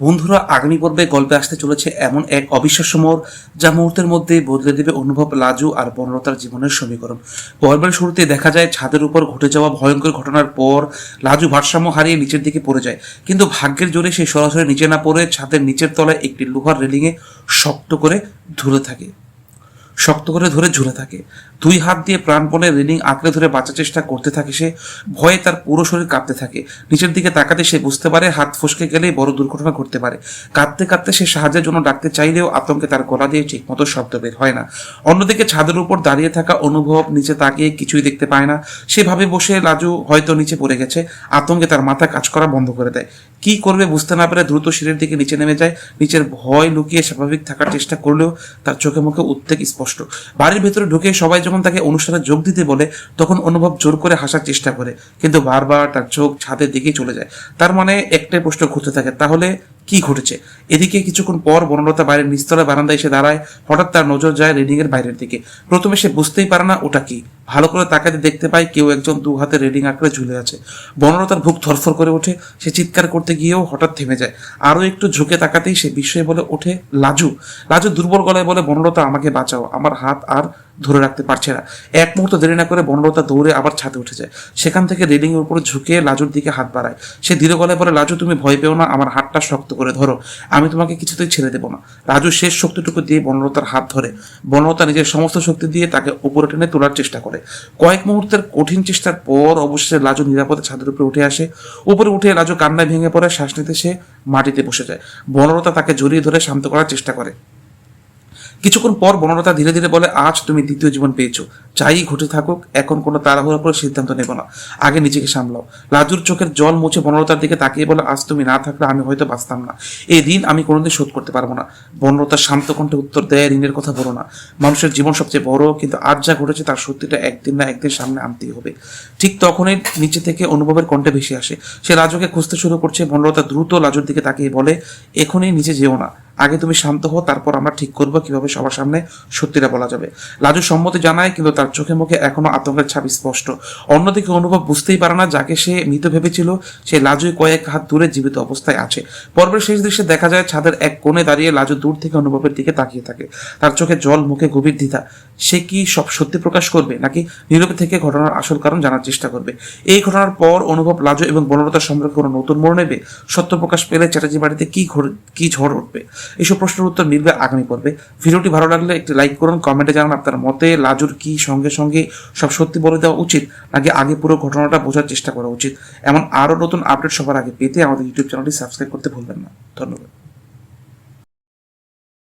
বন্ধুরা, আগামী পর্বে গল্পে আসতে চলেছে এমন এক অবিশ্বাস্য মোড় যা মুহূর্তের মধ্যে বদলে দেবে অনুভব, লাজু আর বনলতার জীবনের সমীকরণ। গল্পের শুরুতে দেখা যায় ছাদের উপর ঘটে যাওয়া ভয়ঙ্কর ঘটনার পর লাজু ভারসাম্য হারিয়ে নিচের দিকে পড়ে যায়, কিন্তু ভাগ্যের জোরে সে সরাসরি নিচে না পড়ে ছাদের নিচের তলায় একটি লোহার রেলিংয়ে শক্ত করে ধরে ঝুলে থাকে। দুই হাত দিয়ে প্রাণপণে রেলিং আঁকড়ে ধরে বাঁচার চেষ্টা করতে থাকে সে। ভয়ে তার পুরো শরীর কাঁপতে থাকে। নিচের দিকে তাকাতে সে বুঝতে পারে হাত ফসকে গেলেই বড় দুর্ঘটনা ঘটতে পারে। কাঁদতে কাঁদতে সে সাহায্যের জন্য ডাকতে চাইলেও আতঙ্কে তার গলা দিয়ে ঠিকমতো শব্দ বের হয় না। অন্যদিকে ছাদের উপর দাঁড়িয়ে থাকা অনুভব নিচে তাকিয়ে কিছুই দেখতে পায় না। সে ভাবে বসে লাজু হয়তো নিচে পড়ে গেছে। আতঙ্কে তার মাথা কাজ করা বন্ধ করে দেয়। কি করবে বুঝতে না পেরে দ্রুত সিঁড়ির দিকে নিচে নেমে যায়। নিচের ভয় লুকিয়ে স্বাভাবিক থাকার চেষ্টা করলেও তার চোখে মুখে উদ্বেগ স্পষ্ট। বাড়ির ভেতরে ঢুকে সবাই যখন তাকে অনুষ্ঠানে যোগ দিতে বলে তখন অনুভব জোর করে হাসার চেষ্টা করে, কিন্তু বারবার তার চোখ ছাদের দিকেই চলে যায়। তার মানে একটাই প্রশ্ন ঘুরতে থাকে, তাহলে কি ঘটেছে? এদিকে কিছুক্ষণ পর বনলতা বাইরের নিচতলা বারান্দায় এসে দাঁড়ায়। হঠাৎ তার নজর যায় রেলিং এর বাইরের দিকে। প্রথমে সে বুঝতেই পারে না ওটা কি। ভালো করে তাকাতে দেখতে পায় কেউ একজন দু হাতে রেলিং আঁকড়ে ঝুলে আছে। বনলতার বুক থরফর করে ওঠে। সে চিৎকার করতে গিয়েও হঠাৎ থেমে যায়। আরো একটু ঝুঁকে তাকাতেই সে বিস্ময়ে বলে ওঠে, লাজু। লাজু দুর্বল গলায় বলে, বনলতা আমাকে বাঁচাও, আমার হাত আর ধরে রাখতে পারছে না। এক মুহূর্ত দেরি না করে বনলতা দৌড়ে আবার ছাদে উঠে যায়। সেখান থেকে রেলিং এর উপরে ঝুঁকে লাজুর দিকে হাত বাড়ায়। সে ধীরে গলায় বলে, লাজু তুমি ভয় পেও না, আমার হাতটা শক্ত করে ধরো, আমি তোমাকে কিছুতেই ছেড়ে দেবো না। লাজু শেষ শক্তিটুকু দিয়ে বনলতার হাত ধরে। বনলতা নিজের সমস্ত শক্তি দিয়ে তাকে উপরে টেনে তোলার চেষ্টা করে। কয়েক মুহূর্তের কঠিন চেষ্টার পর অবশেষে লাজু নিরাপদে ছাদের উপরে উঠে আসে। উপরে উঠে লাজু কান্নায় ভেঙে পড়ে। শ্বাস নিতে সে মাটিতে বসে যায়। বনলতা তাকে জড়িয়ে ধরে শান্ত করার চেষ্টা করে। কিছুক্ষণ পর বনলতা ধীরে ধীরে বলে, আজ তুমি দ্বিতীয় জীবন পেয়েছো। যাই ঘটে থাকুক, এখন কোনো তাড়াহুড়া করে সিদ্ধান্ত নেব না, আগে নিজেকে সামলাও। লাজুর চোখের জল মুছে বনলতার দিকে তাকিয়ে বলে, আজ তুমি না থাকলে আমি হয়তো বাঁচতাম না। এই ঋণ আমি কোনোদিন শোধ করতে পারবো না। বনলতা শান্ত কণ্ঠে উত্তর দেয়, ঋণের কথা বলো না। মানুষের জীবন সবচেয়ে বড়, কিন্তু আজ যা ঘটেছে তার সত্যিটা একদিন না একদিন সামনে আনতেই হবে। ঠিক তখনই নিচে থেকে অনুভবের কণ্ঠে ভেসে আসে। সে লাজুকে খুঁজতে শুরু করছে। বনলতা দ্রুত লাজুর দিকে তাকিয়ে বলে, এখনই নিচে যেও না, আগে তুমি শান্ত হও, তারপর আমরা ঠিক করবো কিভাবে সবার সামনে সত্যিটা বলা যাবে। লাজু সম্মতি জানায়, কিন্তু তার চোখে মুখে এখনো আতঙ্কের ছাপ স্পষ্ট। অন্যদিকে অনুভব বুঝতেই পারে না যাকে সে মৃত ভেবেছিল সে লাজুই কয়েক হাত দূরে জীবিত অবস্থায় আছে। পর্বের শেষ দৃশ্যে দেখা যায় ছাদের এক কোণে দাঁড়িয়ে লাজু দূর থেকে অনুভবের দিকে তাকিয়ে থাকে। তার চোখে জল, মুখে গভীর দ্বিধা। সে কি সব সত্যি প্রকাশ করবে, নাকি নীরবে থেকে ঘটনার আসল কারণ জানার চেষ্টা করবে? এই ঘটনার পর অনুভব, লাজু এবং বনলতার সম্পর্কে কোনো নতুন মোড় নেবে? সত্য প্রকাশ পেলে চ্যাটার্জি বাড়িতে কি ঝড় উঠবে? এইসব প্রশ্নের উত্তর মিলবে আগামী পর্বে। ভিডিওটি ভালো লাগলে একটি লাইক করুন, কমেন্টে জানান আপনার মতে লাজুর কি সঙ্গে সঙ্গে সব সত্যি বলে দেওয়া উচিত, নাকি আগে পুরো ঘটনাটা বোঝার চেষ্টা করা উচিত। এমন আরও নতুন আপডেট সবার আগে পেতে আমাদের ইউটিউব চ্যানেলটি সাবস্ক্রাইব করতে ভুলবেন না। ধন্যবাদ।